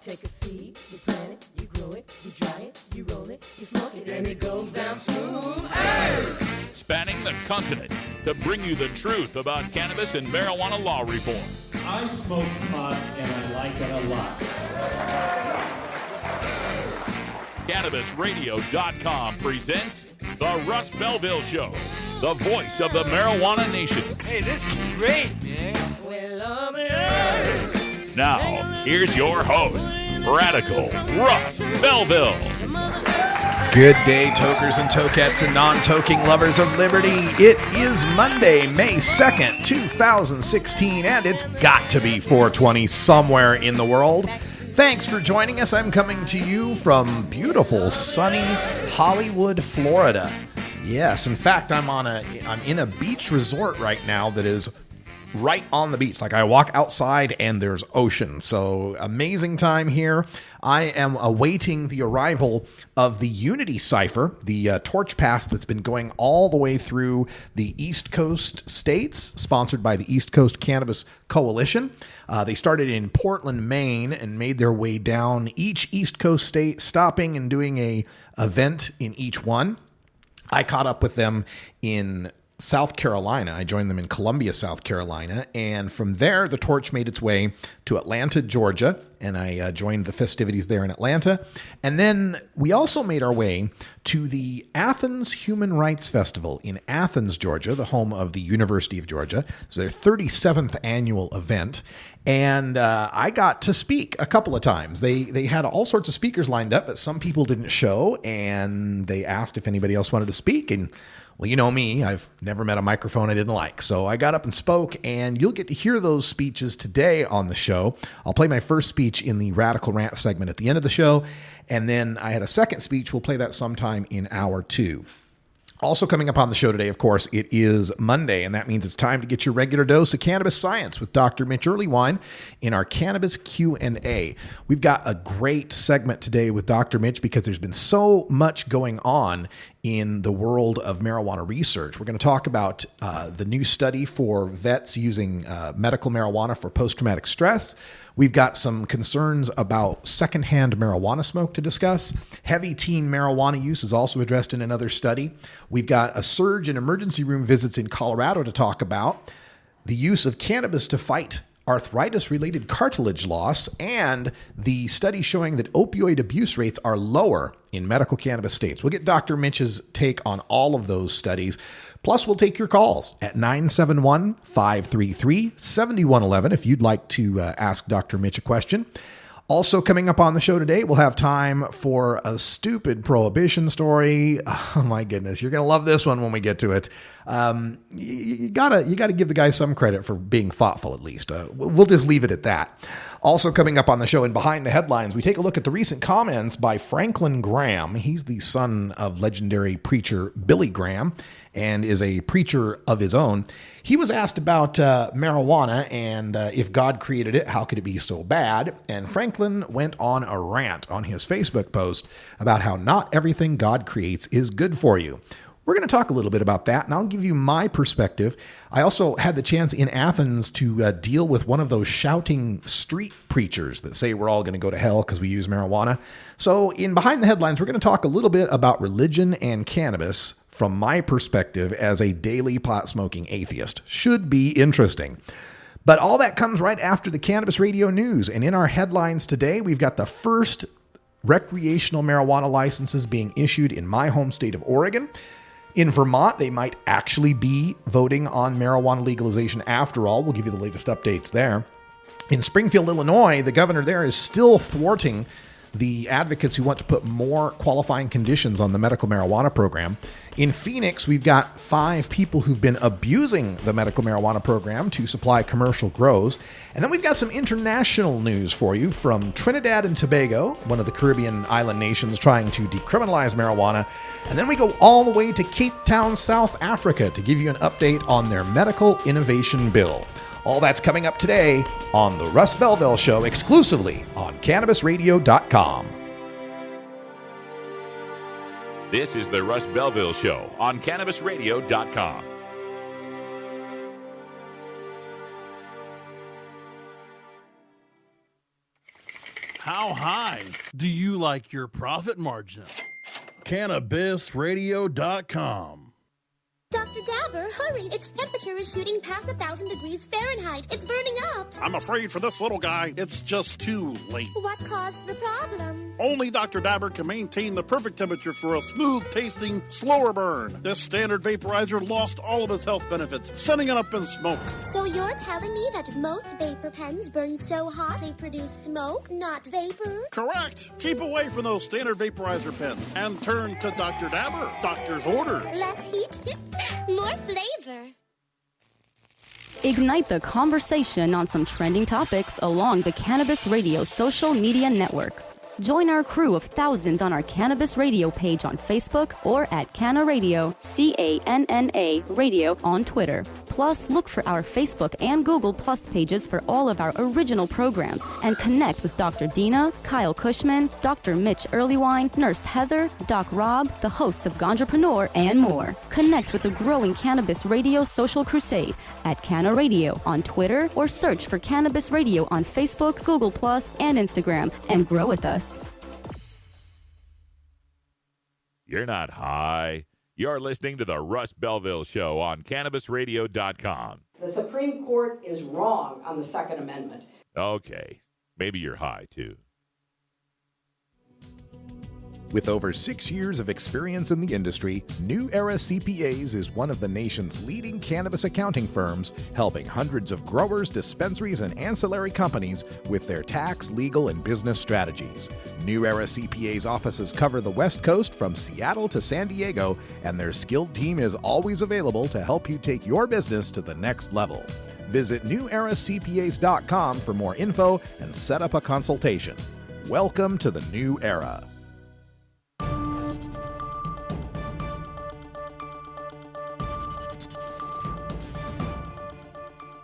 Take a seed, you plant it, you grow it, you dry it, you roll it, you smoke it, and it goes down smooth. Hey! Spanning the continent to bring you the truth about cannabis and marijuana law reform. I smoke pot and I like it a lot. CannabisRadio.com presents The Russ Belville Show, the voice of the marijuana nation. Hey, this is great, man. Now, here's your host, Radical Russ Belville. Good day, tokers and tokettes and non-toking lovers of liberty. It is Monday, May 2nd, 2016, and it's got to be 420 somewhere in the world. Thanks for joining us. I'm coming to you from beautiful, sunny Hollywood, Florida. Yes, in fact, I'm in a beach resort right now that is right on the beach. Like, I walk outside and there's ocean. So amazing time here. I am awaiting the arrival of the Unity Cipher, the torch pass that's been going all the way through the East Coast states, sponsored by the East Coast Cannabis Coalition. They started in Portland, Maine, and made their way down each East Coast state, stopping and doing a event in each one. I caught up with them in South Carolina. I joined them in Columbia, South Carolina, and from there, the torch made its way to Atlanta, Georgia, and I joined the festivities there in Atlanta. And then we also made our way to the Athens Human Rights Festival in Athens, Georgia, the home of the University of Georgia. It's their 37th annual event. And I got to speak a couple of times. They had all sorts of speakers lined up, but some people didn't show, and they asked if anybody else wanted to speak. And well, you know me, I've never met a microphone I didn't like. So I got up and spoke, and you'll get to hear those speeches today on the show. I'll play my first speech in the Radical Rant segment at the end of the show, and then I had a second speech. We'll play that sometime in hour 2. Also coming up on the show today, of course, it is Monday, and that means it's time to get your regular dose of cannabis science with Dr. Mitch Earlywine in our Cannabis Q&A. We've got a great segment today with Dr. Mitch because there's been so much going on in the world of marijuana research. We're going to talk about the new study for vets using medical marijuana for post-traumatic stress. We've got some concerns about secondhand marijuana smoke to discuss. Heavy teen marijuana use is also addressed in another study. We've got a surge in emergency room visits in Colorado to talk about. The use of cannabis to fight arthritis-related cartilage loss, and the study showing that opioid abuse rates are lower in medical cannabis states. We'll get Dr. Mitch's take on all of those studies. Plus, we'll take your calls at 971-533-7111 if you'd like to ask Dr. Mitch a question. Also coming up on the show today, we'll have time for a stupid prohibition story. Oh my goodness, you're going to love this one when we get to it. You gotta give the guy some credit for being thoughtful, at least. We'll just leave it at that. Also coming up on the show and behind the headlines, we take a look at the recent comments by Franklin Graham. He's the son of legendary preacher Billy Graham and is a preacher of his own. He was asked about marijuana and if God created it, how could it be so bad? And Franklin went on a rant on his Facebook post about how not everything God creates is good for you. We're going to talk a little bit about that, and I'll give you my perspective. I also had the chance in Athens to deal with one of those shouting street preachers that say we're all going to go to hell because we use marijuana. So in Behind the Headlines, we're going to talk a little bit about religion and cannabis from my perspective as a daily pot-smoking atheist. Should be interesting. But all that comes right after the Cannabis Radio News. And in our headlines today, we've got the first recreational marijuana licenses being issued in my home state of Oregon. In Vermont, they might actually be voting on marijuana legalization after all. We'll give you the latest updates there. In Springfield, Illinois, the governor there is still thwarting the advocates who want to put more qualifying conditions on the medical marijuana program. In Phoenix, we've got 5 people who've been abusing the medical marijuana program to supply commercial grows. And then we've got some international news for you from Trinidad and Tobago, one of the Caribbean island nations trying to decriminalize marijuana. And then we go all the way to Cape Town, South Africa to give you an update on their medical innovation bill. All that's coming up today on The Russ Belville Show, exclusively on CannabisRadio.com. This is the Russ Belville Show on CannabisRadio.com. How high do you like your profit margin? CannabisRadio.com. Dr. Dabber, hurry! Its temperature is shooting past 1,000 degrees Fahrenheit. It's burning up. I'm afraid for this little guy, it's just too late. What caused the problem? Only Dr. Dabber can maintain the perfect temperature for a smooth-tasting, slower burn. This standard vaporizer lost all of its health benefits, sending it up in smoke. So you're telling me that most vapor pens burn so hot they produce smoke, not vapor? Correct. Keep away from those standard vaporizer pens and turn to Dr. Dabber. Doctor's orders. Less heat, more flavor. Ignite the conversation on some trending topics along the Cannabis Radio social media network. Join our crew of thousands on our Cannabis Radio page on Facebook or at Canna Radio, C-A-N-N-A Radio on Twitter. Plus, look for our Facebook and Google Plus pages for all of our original programs and connect with Dr. Dina, Kyle Cushman, Dr. Mitch Earlywine, Nurse Heather, Doc Rob, the hosts of Ganjapreneur, and more. Connect with the growing Cannabis Radio social crusade at Canna Radio on Twitter or search for Cannabis Radio on Facebook, Google Plus, and Instagram and grow with us. You're not high. You're listening to the Russ Belville Show on CannabisRadio.com. The Supreme Court is wrong on the Second Amendment. Okay, maybe you're high, too. With over 6 years of experience in the industry, New Era CPAs is one of the nation's leading cannabis accounting firms, helping hundreds of growers, dispensaries, and ancillary companies with their tax, legal, and business strategies. New Era CPAs offices cover the West Coast from Seattle to San Diego, and their skilled team is always available to help you take your business to the next level. Visit neweracpas.com for more info and set up a consultation. Welcome to the New Era.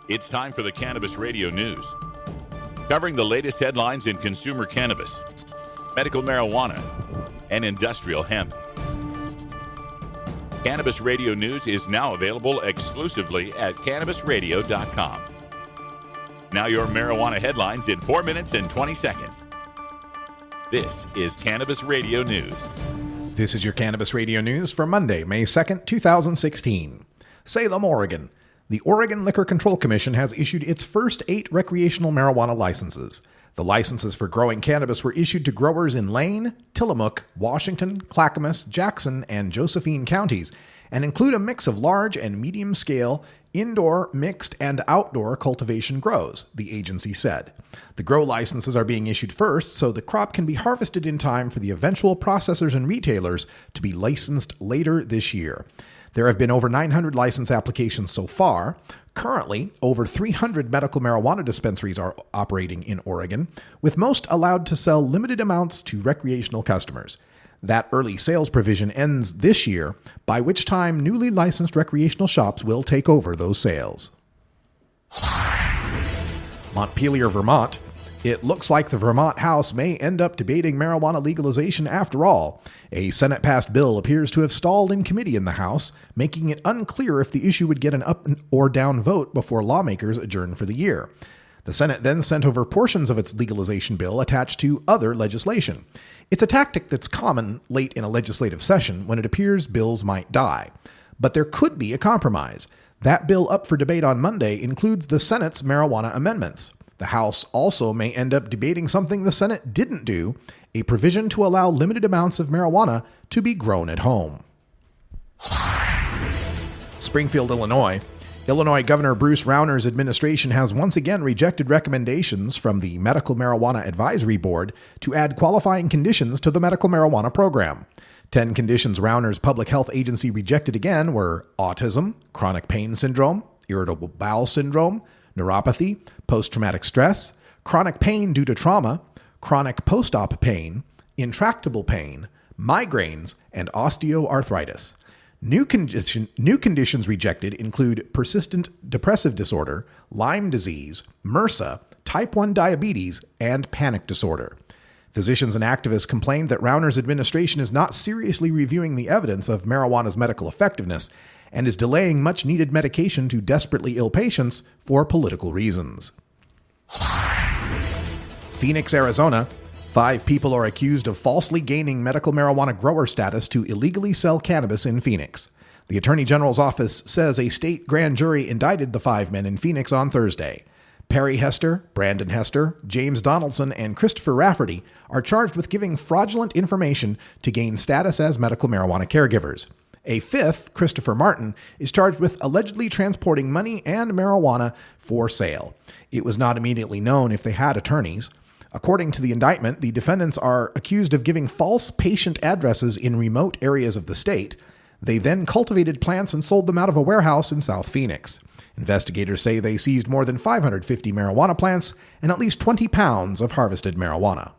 It's time for the Cannabis Radio News, covering the latest headlines in consumer cannabis, medical marijuana, and industrial hemp. Cannabis Radio News is now available exclusively at CannabisRadio.com. Now your marijuana headlines in 4 minutes and 20 seconds. This is Cannabis Radio News. This is your Cannabis Radio News for Monday, May 2nd, 2016. Salem, Oregon. The Oregon Liquor Control Commission has issued its first 8 recreational marijuana licenses. The licenses for growing cannabis were issued to growers in Lane, Tillamook, Washington, Clackamas, Jackson, and Josephine counties, and include a mix of large and medium-scale indoor, mixed, and outdoor cultivation grows, the agency said. The grow licenses are being issued first so the crop can be harvested in time for the eventual processors and retailers to be licensed later this year. There have been over 900 license applications so far. Currently, over 300 medical marijuana dispensaries are operating in Oregon, with most allowed to sell limited amounts to recreational customers. That early sales provision ends this year, by which time newly licensed recreational shops will take over those sales. Montpelier, Vermont. It looks like the Vermont House may end up debating marijuana legalization after all. A Senate-passed bill appears to have stalled in committee in the House, making it unclear if the issue would get an up or down vote before lawmakers adjourn for the year. The Senate then sent over portions of its legalization bill attached to other legislation. It's a tactic that's common late in a legislative session when it appears bills might die. But there could be a compromise. That bill up for debate on Monday includes the Senate's marijuana amendments. The House also may end up debating something the Senate didn't do, a provision to allow limited amounts of marijuana to be grown at home. Springfield, Illinois. Illinois Governor Bruce Rauner's administration has once again rejected recommendations from the Medical Marijuana Advisory Board to add qualifying conditions to the medical marijuana program. 10 conditions Rauner's public health agency rejected again were autism, chronic pain syndrome, irritable bowel syndrome, neuropathy, post-traumatic stress, chronic pain due to trauma, chronic post-op pain, intractable pain, migraines, and osteoarthritis. New conditions rejected include persistent depressive disorder, Lyme disease, MRSA, type 1 diabetes, and panic disorder. Physicians and activists complained that Rauner's administration is not seriously reviewing the evidence of marijuana's medical effectiveness and is delaying much-needed medication to desperately ill patients for political reasons. Phoenix, Arizona. 5 people are accused of falsely gaining medical marijuana grower status to illegally sell cannabis in Phoenix. The Attorney General's office says a state grand jury indicted the 5 men in Phoenix on Thursday. Perry Hester, Brandon Hester, James Donaldson, and Christopher Rafferty are charged with giving fraudulent information to gain status as medical marijuana caregivers. A 5th, Christopher Martin, is charged with allegedly transporting money and marijuana for sale. It was not immediately known if they had attorneys. According to the indictment, the defendants are accused of giving false patient addresses in remote areas of the state. They then cultivated plants and sold them out of a warehouse in South Phoenix. Investigators say they seized more than 550 marijuana plants and at least 20 pounds of harvested marijuana.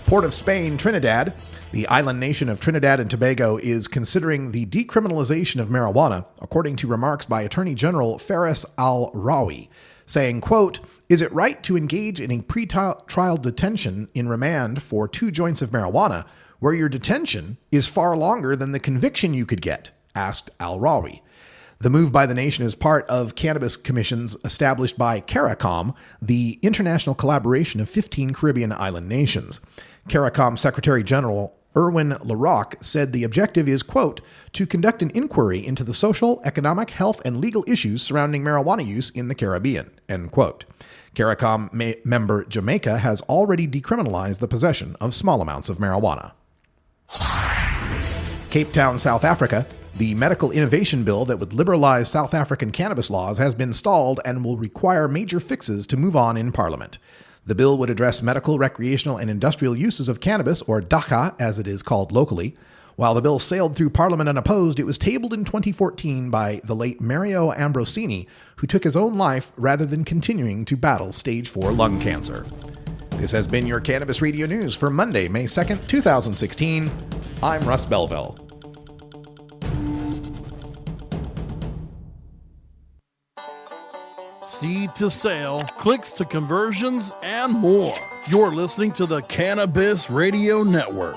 Port of Spain, Trinidad. The island nation of Trinidad and Tobago is considering the decriminalization of marijuana, according to remarks by Attorney General Faris Al-Rawi, saying, quote, "Is it right to engage in a pre-trial detention in remand for 2 joints of marijuana where your detention is far longer than the conviction you could get?" asked Al-Rawi. The move by the nation is part of cannabis commissions established by CARICOM, the international collaboration of 15 Caribbean island nations. CARICOM Secretary General Erwin LaRocque said the objective is, quote, "to conduct an inquiry into the social, economic, health, and legal issues surrounding marijuana use in the Caribbean," end quote. CARICOM member Jamaica has already decriminalized the possession of small amounts of marijuana. Cape Town, South Africa. The medical innovation bill that would liberalize South African cannabis laws has been stalled and will require major fixes to move on in Parliament. The bill would address medical, recreational, and industrial uses of cannabis, or DACA as it is called locally. While the bill sailed through Parliament unopposed, it was tabled in 2014 by the late Mario Ambrosini, who took his own life rather than continuing to battle stage 4 lung cancer. This has been your Cannabis Radio News for Monday, May 2nd, 2016. I'm Russ Belville. Seed to sale, clicks to conversions, and more. You're listening to the Cannabis Radio Network.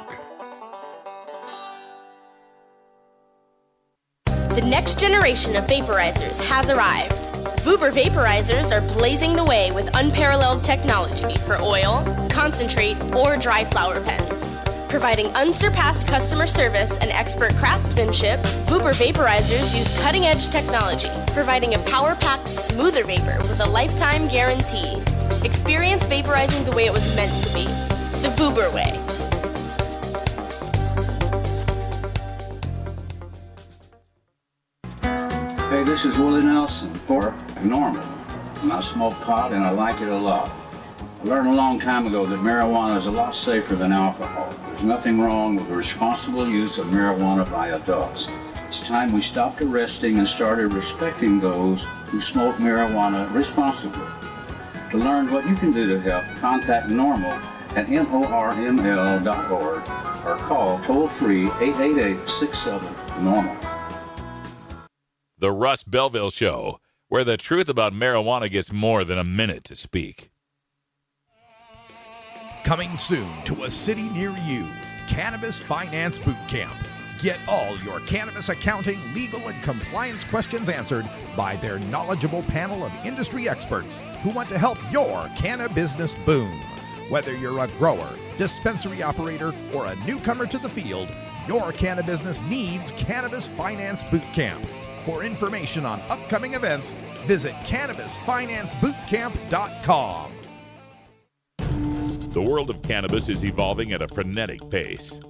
The next generation of vaporizers has arrived. Vuber vaporizers are blazing the way with unparalleled technology for oil, concentrate, or dry flower pens. Providing unsurpassed customer service and expert craftsmanship, Vuber vaporizers use cutting-edge technology, providing a power-packed, smoother vapor with a lifetime guarantee. Experience vaporizing the way it was meant to be, the Vuber way. Hey, this is Willie Nelson for Normal. And I smoke pot and I like it a lot. I learned a long time ago that marijuana is a lot safer than alcohol. There's nothing wrong with the responsible use of marijuana by adults. It's time we stopped arresting and started respecting those who smoke marijuana responsibly. To learn what you can do to help, contact NORML at NORML.org or call toll-free 888-67-NORMAL. The Russ Belville Show, where the truth about marijuana gets more than a minute to speak. Coming soon to a city near you, Cannabis Finance Boot Camp. Get all your cannabis accounting, legal, and compliance questions answered by their knowledgeable panel of industry experts who want to help your cannabis boom. Whether you're a grower, dispensary operator, or a newcomer to the field, your cannabis needs Cannabis Finance Boot Camp. For information on upcoming events, visit CannabisFinanceBootCamp.com. The world of cannabis is evolving at a frenetic pace.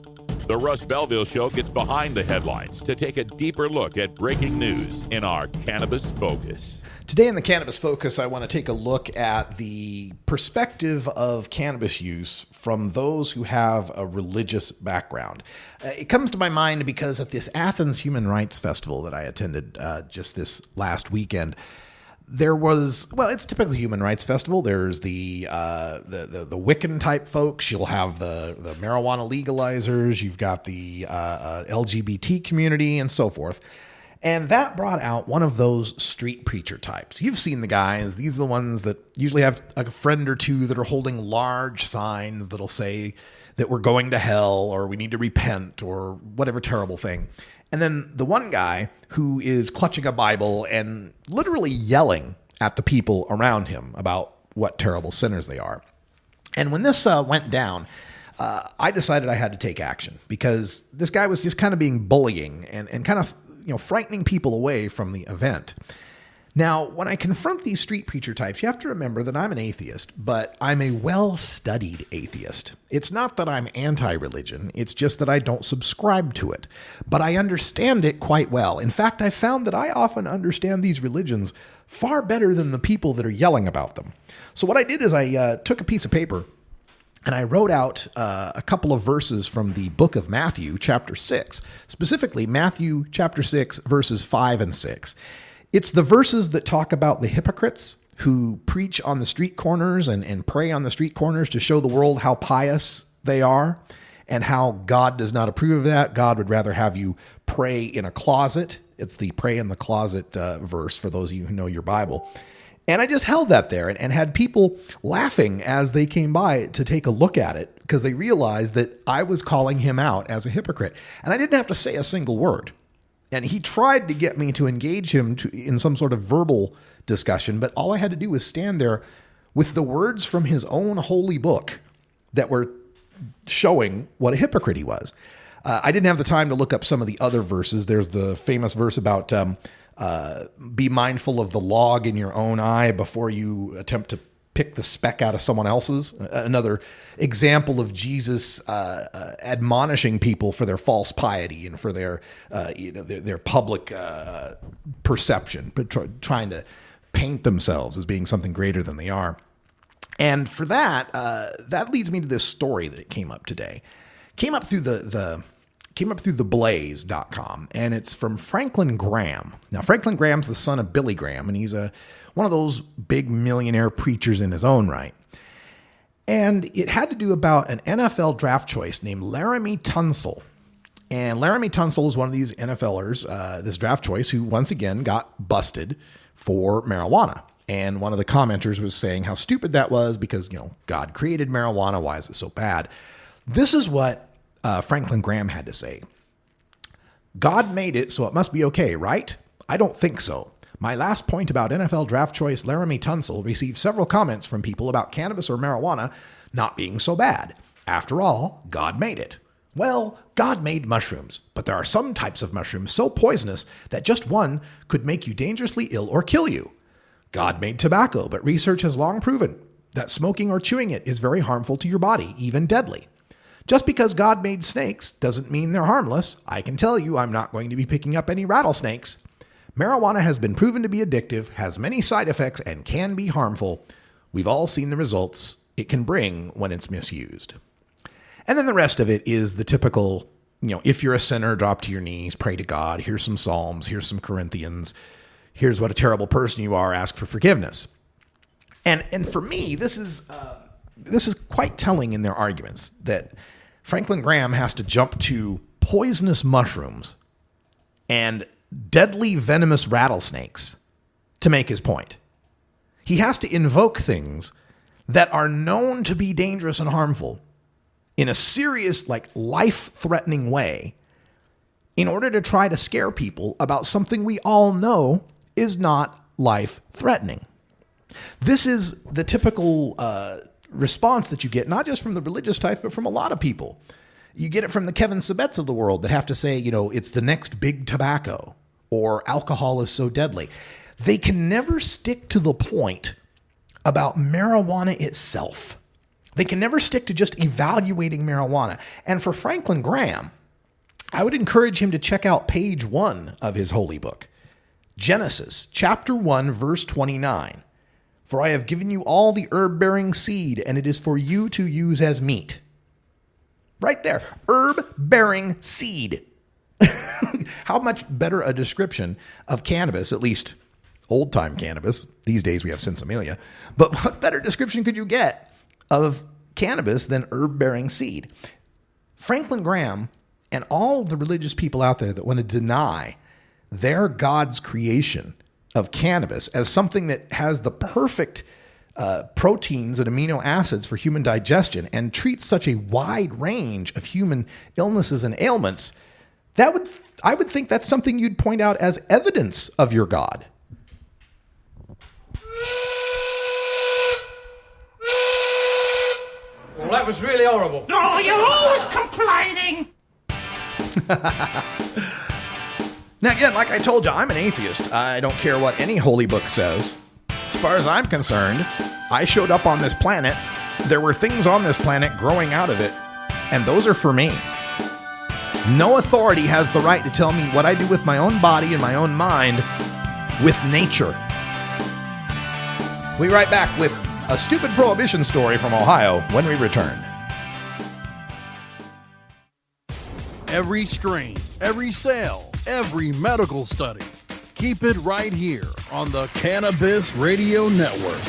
The Russ Belville Show gets behind the headlines to take a deeper look at breaking news in our Cannabis Focus. Today in the Cannabis Focus, I want to take a look at the perspective of cannabis use from those who have a religious background. It comes to my mind because at this Athens Human Rights Festival that I attended just this last weekend, there was, well, it's typically a human rights festival. There's the Wiccan type folks. You'll have the marijuana legalizers. You've got the LGBT community and so forth. And that brought out one of those street preacher types. You've seen the guys. These are the ones that usually have a friend or two that are holding large signs that'll say that we're going to hell or we need to repent or whatever terrible thing. And then the one guy who is clutching a Bible and literally yelling at the people around him about what terrible sinners they are. And when this went down, I decided I had to take action because this guy was just kind of being bullying and kind of frightening people away from the event. Now, when I confront these street preacher types, you have to remember that I'm an atheist, but I'm a well-studied atheist. It's not that I'm anti-religion, it's just that I don't subscribe to it. But I understand it quite well. In fact, I found that I often understand these religions far better than the people that are yelling about them. So what I did is I took a piece of paper and I wrote out a couple of verses from the book of Matthew, chapter 6, specifically Matthew chapter 6, verses 5 and 6. It's the verses that talk about the hypocrites who preach on the street corners and pray on the street corners to show the world how pious they are and how God does not approve of that. God would rather have you pray in a closet. It's the pray in the closet verse for those of you who know your Bible. And I just held that there and had people laughing as they came by to take a look at it because they realized that I was calling him out as a hypocrite. And I didn't have to say a single word. And he tried to get me to engage him in some sort of verbal discussion, but all I had to do was stand there with the words from his own holy book that were showing what a hypocrite he was. I didn't have the time to look up some of the other verses. There's the famous verse about be mindful of the log in your own eye before you attempt to pick the speck out of someone else's. Another example of Jesus admonishing people for their false piety and for their public perception, but trying to paint themselves as being something greater than they are. And for that, that leads me to this story that came up today. Came up through the blaze.com, and it's from Franklin Graham. Now, Franklin Graham's the son of Billy Graham, and he's one of those big millionaire preachers in his own right. And it had to do about an NFL draft choice named Laramie Tunsil. And Laramie Tunsil is one of these NFLers, this draft choice, who once again got busted for marijuana. And one of the commenters was saying how stupid that was because, God created marijuana. Why is it so bad? This is what Franklin Graham had to say. God made it, so it must be okay, right? I don't think so. My last point about NFL draft choice Laramie Tunsil received several comments from people about cannabis or marijuana not being so bad. After all, God made it. Well, God made mushrooms, but there are some types of mushrooms so poisonous that just one could make you dangerously ill or kill you. God made tobacco, but research has long proven that smoking or chewing it is very harmful to your body, even deadly. Just because God made snakes doesn't mean they're harmless. I can tell you I'm not going to be picking up any rattlesnakes. Marijuana has been proven to be addictive, has many side effects, and can be harmful. We've all seen the results it can bring when it's misused. And then the rest of it is the typical, if you're a sinner, drop to your knees, pray to God. Here's some Psalms. Here's some Corinthians. Here's what a terrible person you are. Ask for forgiveness. And for me, this is quite telling in their arguments that Franklin Graham has to jump to poisonous mushrooms and deadly venomous rattlesnakes to make his point. He has to invoke things that are known to be dangerous and harmful in a serious, life-threatening way in order to try to scare people about something we all know is not life-threatening. This is the typical response that you get, not just from the religious type, but from a lot of people. You get it from the Kevin Sabets of the world that have to say, it's the next big tobacco or alcohol is so deadly. They can never stick to the point about marijuana itself. They can never stick to just evaluating marijuana. And for Franklin Graham, I would encourage him to check out page 1 of his holy book, Genesis chapter 1, verse 29. For I have given you all the herb-bearing seed, and it is for you to use as meat. Right there, herb-bearing seed. How much better a description of cannabis, at least old-time cannabis, these days we have sinsemilla, but what better description could you get of cannabis than herb-bearing seed? Franklin Graham and all the religious people out there that want to deny their God's creation of cannabis as something that has the perfect proteins and amino acids for human digestion and treats such a wide range of human illnesses and ailments, I would think that's something you'd point out as evidence of your God. that was really horrible. Oh, you're always complaining. Now, again, like I told you, I'm an atheist. I don't care what any holy book says. As far as I'm concerned, I showed up on this planet. There were things on this planet growing out of it, and those are for me. No authority has the right to tell me what I do with my own body and my own mind with nature. We right back with a stupid prohibition story from Ohio when we return. Every strain, every sale, every medical study. Keep it right here on the Cannabis Radio Network.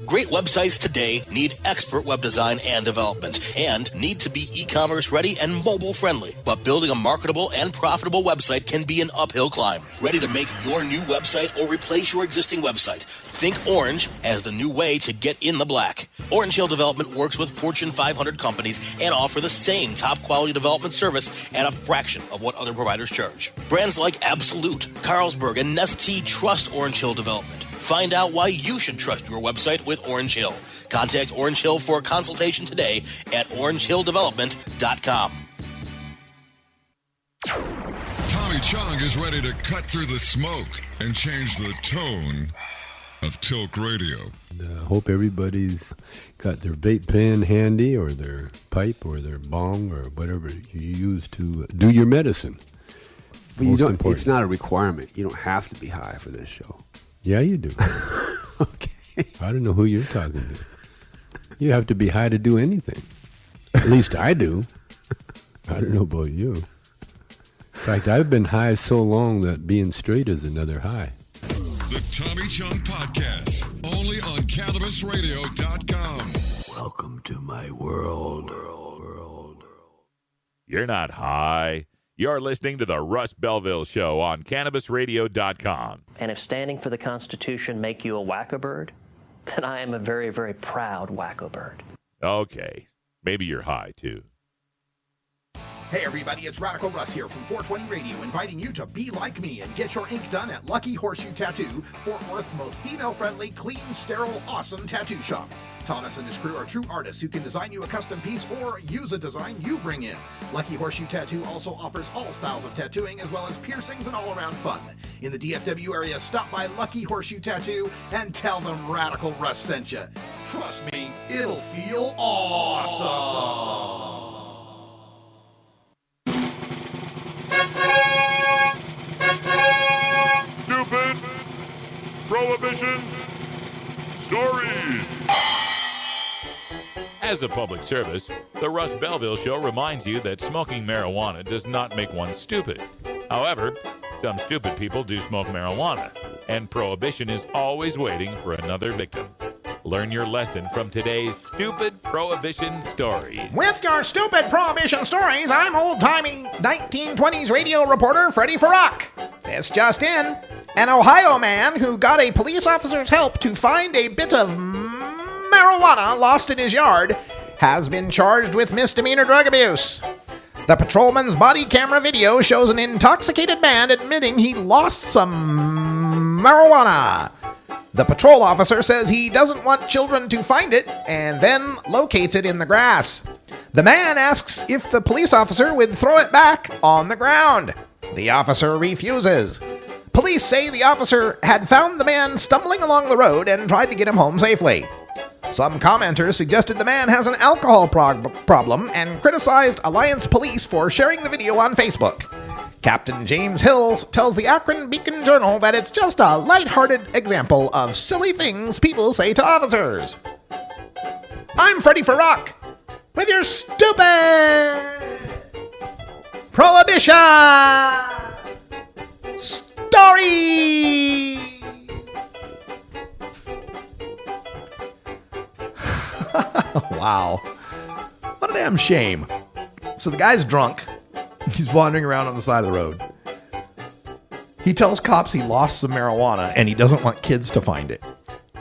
Great websites today need expert web design and development and need to be e-commerce ready and mobile friendly. But building a marketable and profitable website can be an uphill climb. Ready to make your new website or replace your existing website? Think Orange as the new way to get in the black. Orange Hill Development works with Fortune 500 companies and offer the same top quality development service at a fraction of what other providers charge. Brands like Absolute, Carlsberg, and Nestea trust Orange Hill Development. Find out why you should trust your website with Orange Hill. Contact Orange Hill for a consultation today at orangehilldevelopment.com. Tommy Chong is ready to cut through the smoke and change the tone of Tilk Radio. I hope everybody's got their vape pen handy or their pipe or their bong or whatever you use to do your medicine. But you don't, it's not a requirement. You don't have to be high for this show. Yeah, you do. Okay. I don't know who you're talking to. You have to be high to do anything. At least I do. I don't know about you. In fact, I've been high so long that being straight is another high. The Tommy Chong Podcast, only on CannabisRadio.com. Welcome to my world. You're not high. You're listening to the Russ Belville Show on CannabisRadio.com. And if standing for the Constitution make you a wacko bird, then I am a very, very proud wacko bird. Okay. Maybe you're high, too. Hey everybody, it's Radical Russ here from 420 Radio, inviting you to be like me and get your ink done at Lucky Horseshoe Tattoo, Fort Worth's most female-friendly, clean, sterile, awesome tattoo shop. Thomas and his crew are true artists who can design you a custom piece or use a design you bring in. Lucky Horseshoe Tattoo also offers all styles of tattooing as well as piercings and all-around fun. In the DFW area, stop by Lucky Horseshoe Tattoo and tell them Radical Russ sent you. Trust me, it'll feel awesome. Stupid prohibition stories. As a public service, the Russ Belville Show reminds you that smoking marijuana does not make one stupid. However, some stupid people do smoke marijuana, and prohibition is always waiting for another victim. Learn your lesson from today's stupid prohibition story. With your stupid prohibition stories, I'm old-timey 1920s radio reporter Freddie Farrock. This just in, an Ohio man who got a police officer's help to find a bit of marijuana lost in his yard has been charged with misdemeanor drug abuse. The patrolman's body camera video shows an intoxicated man admitting he lost some marijuana. The patrol officer says he doesn't want children to find it and then locates it in the grass. The man asks if the police officer would throw it back on the ground. The officer refuses. Police say the officer had found the man stumbling along the road and tried to get him home safely. Some commenters suggested the man has an alcohol problem and criticized Alliance Police for sharing the video on Facebook. Captain James Hills tells the Akron Beacon Journal that it's just a lighthearted example of silly things people say to officers. I'm Freddie Farrock with your stupid prohibition story. Wow. What a damn shame. So the guy's drunk. He's wandering around on the side of the road. He tells cops he lost some marijuana and he doesn't want kids to find it.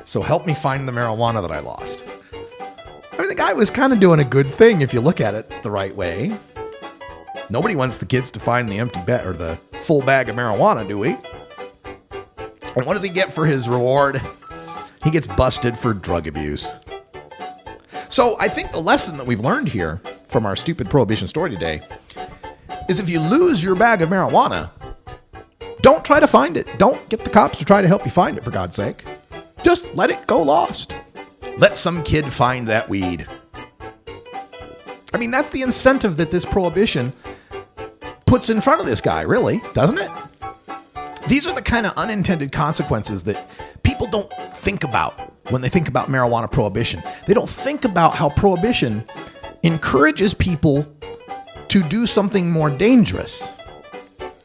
So help me find the marijuana that I lost. I mean, the guy was kind of doing a good thing if you look at it the right way. Nobody wants the kids to find the empty bag or the full bag of marijuana, do we? And what does he get for his reward? He gets busted for drug abuse. So I think the lesson that we've learned here from our stupid prohibition story today is if you lose your bag of marijuana, don't try to find it. Don't get the cops to try to help you find it, for God's sake. Just let it go lost. Let some kid find that weed. I mean, that's the incentive that this prohibition puts in front of this guy, really, doesn't it? These are the kind of unintended consequences that people don't think about when they think about marijuana prohibition. They don't think about how prohibition encourages people to do something more dangerous.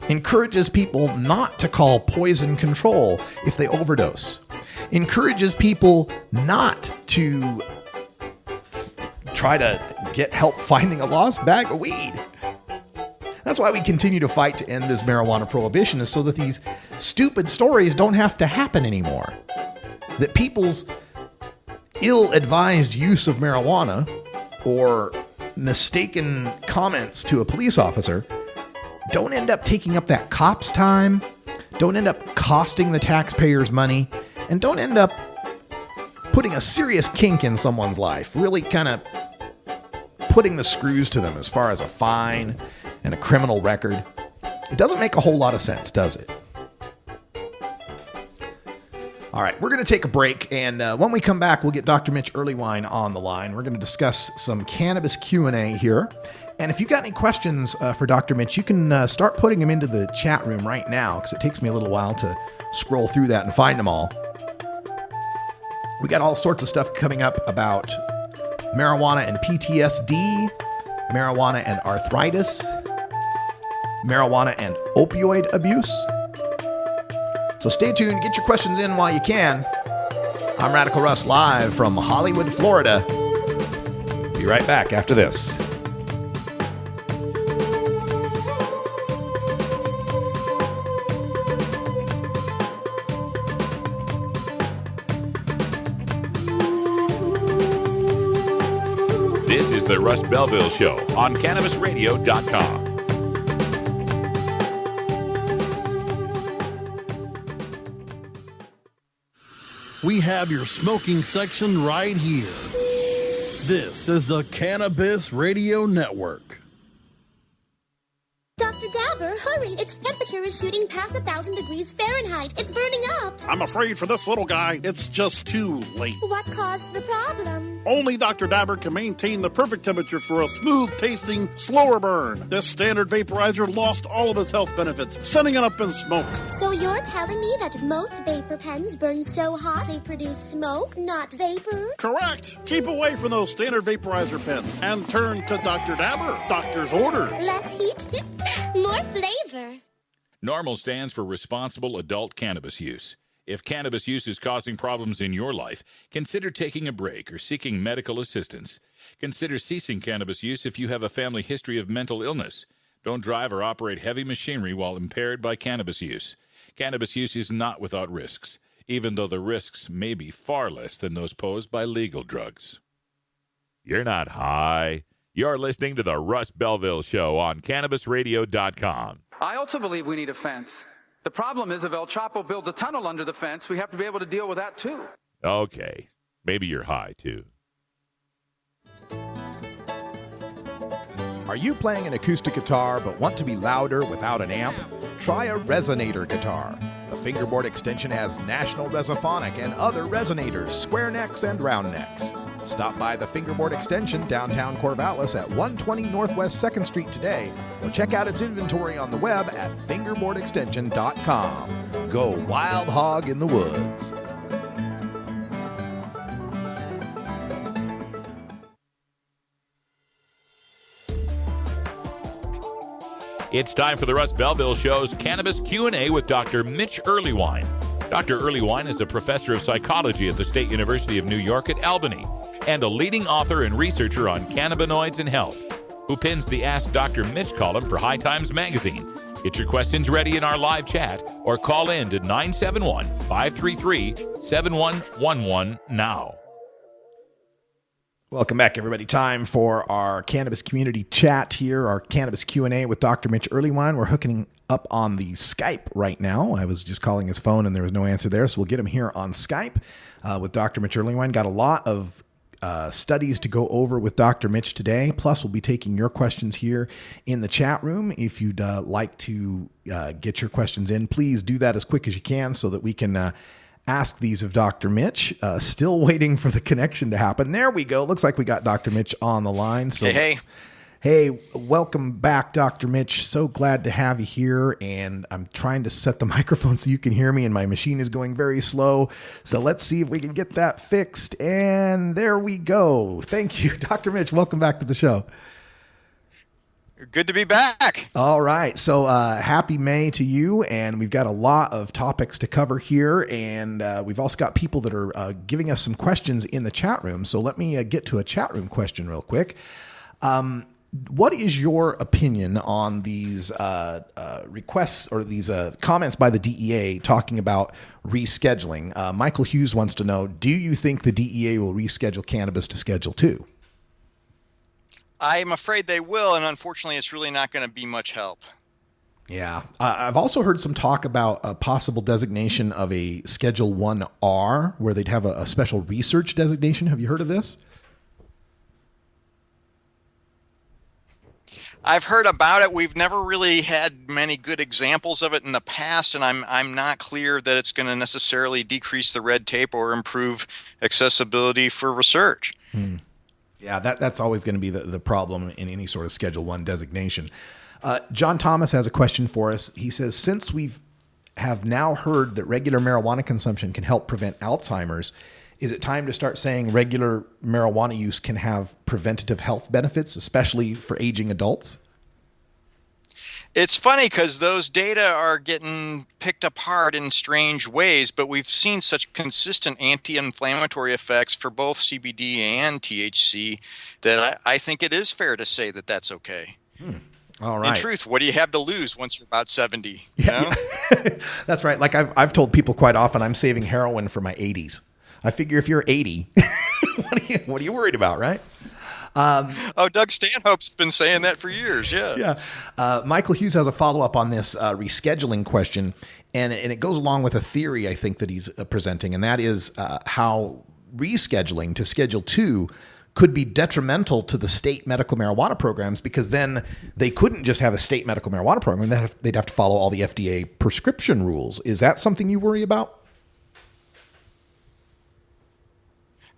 Encourages people not to call poison control if they overdose. Encourages people not to try to get help finding a lost bag of weed. That's why we continue to fight to end this marijuana prohibition, is so that these stupid stories don't have to happen anymore. That people's ill-advised use of marijuana or mistaken comments to a police officer don't end up taking up that cop's time, don't end up costing the taxpayers money, and don't end up putting a serious kink in someone's life, really kind of putting the screws to them as far as a fine and a criminal record. It doesn't make a whole lot of sense, does it? All right, we're going to take a break, and when we come back, we'll get Dr. Mitch Earlywine on the line. We're going to discuss some cannabis Q&A here. And if you've got any questions for Dr. Mitch, you can start putting them into the chat room right now, because it takes me a little while to scroll through that and find them all. We got all sorts of stuff coming up about marijuana and PTSD, marijuana and arthritis, marijuana and opioid abuse. So stay tuned, get your questions in while you can. I'm Radical Russ, live from Hollywood, Florida. Be right back after this. This is the Russ Belville Show on CannabisRadio.com. We have your smoking section right here. This is the Cannabis Radio Network. Dr. Dabber, hurry! Its temperature is shooting past 1,000 degrees Fahrenheit. It's burning up. I'm afraid for this little guy, it's just too late. What caused the problem? Only Dr. Dabber can maintain the perfect temperature for a smooth-tasting, slower burn. This standard vaporizer lost all of its health benefits, sending it up in smoke. So you're telling me that most vapor pens burn so hot they produce smoke, not vapor? Correct. Keep away from those standard vaporizer pens and turn to Dr. Dabber. Doctor's orders. Less heat, more flavor. NORMAL stands for Responsible Adult Cannabis Use. If cannabis use is causing problems in your life, consider taking a break or seeking medical assistance. Consider ceasing cannabis use if you have a family history of mental illness. Don't drive or operate heavy machinery while impaired by cannabis use. Cannabis use is not without risks, even though the risks may be far less than those posed by legal drugs. You're not high. You're listening to the Russ Belville Show on CannabisRadio.com. I also believe we need a fence. The problem is if El Chapo builds a tunnel under the fence, we have to be able to deal with that too. Okay. Maybe you're high, too. Are you playing an acoustic guitar but want to be louder without an amp? Try a resonator guitar. The fingerboard extension has National Resophonic and other resonators, square necks and round necks. Stop by the Fingerboard Extension downtown Corvallis at 120 Northwest 2nd Street today, or check out its inventory on the web at fingerboardextension.com. Go wild hog in the woods. It's time for the Russ Belville Show's Cannabis Q&A with Dr. Mitch Earlywine. Dr. Earlywine is a professor of psychology at the State University of New York at Albany and a leading author and researcher on cannabinoids and health, who pins the Ask Dr. Mitch column for High Times magazine. Get your questions ready in our live chat or call in to 971-533-7111 now. Welcome back, everybody. Time for our cannabis community chat here, our cannabis Q&A with Dr. Mitch Earlywine. We're hooking up on the Skype right now. I was just calling his phone and there was no answer there, so we'll get him here on Skype with Dr. Mitch Earlywine. Got a lot of studies to go over with Dr. Mitch today. Plus, we'll be taking your questions here in the chat room. If you'd like to get your questions in, please do that as quick as you can so that we can ask these of Dr. Mitch. Still waiting for the connection to happen. There we go. Looks like we got Dr. Mitch on the line. So, Hey, welcome back, Dr. Mitch. So glad to have you here. And I'm trying to set the microphone so you can hear me, and my machine is going very slow. So let's see if we can get that fixed. And there we go. Thank you, Dr. Mitch. Welcome back to the show. Good to be back. All right. So happy May to you. And we've got a lot of topics to cover here. And we've also got people that are giving us some questions in the chat room. So let me get to a chat room question real quick. What is your opinion on these requests or these comments by the DEA talking about rescheduling? Michael Hughes wants to know, do you think the DEA will reschedule cannabis to Schedule 2? I'm afraid they will, and unfortunately, it's really not going to be much help. Yeah. I've also heard some talk about a possible designation of a Schedule 1R, where they'd have a special research designation. Have you heard of this? I've heard about it. We've never really had many good examples of it in the past, and I'm not clear that it's going to necessarily decrease the red tape or improve accessibility for research. Yeah, that's always going to be the problem in any sort of Schedule 1 designation. John Thomas has a question for us. He says, since we have now heard that regular marijuana consumption can help prevent Alzheimer's, is it time to start saying regular marijuana use can have preventative health benefits, especially for aging adults? It's funny because those data are getting picked apart in strange ways, but we've seen such consistent anti-inflammatory effects for both CBD and THC that I think it is fair to say that that's okay. All right. In truth, what do you have to lose once you're about 70? You know? That's right. Like I've told people quite often, I'm saving heroin for my 80s. I figure if you're 80, what are you worried about, right? Doug Stanhope's been saying that for years. Yeah. Michael Hughes has a follow-up on this rescheduling question, and it goes along with a theory I think that he's presenting, and that is how rescheduling to Schedule 2 could be detrimental to the state medical marijuana programs, because then they couldn't just have a state medical marijuana program. They'd have to follow all the FDA prescription rules. Is that something you worry about?